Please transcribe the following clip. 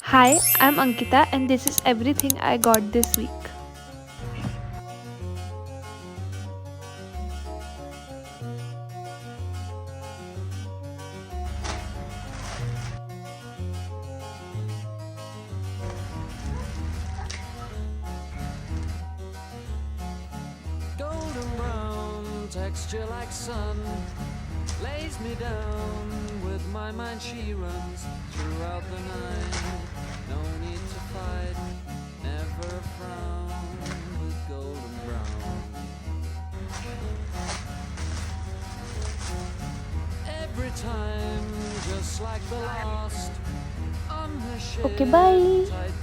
Hi, I'm Ankita, and this is everything I got this week. Golden brown texture like sun lays me down. With my mind she runs throughout the night. No need to fight, never a frown with golden brown. Every time, just like the last, on her Okay, bye. ship tight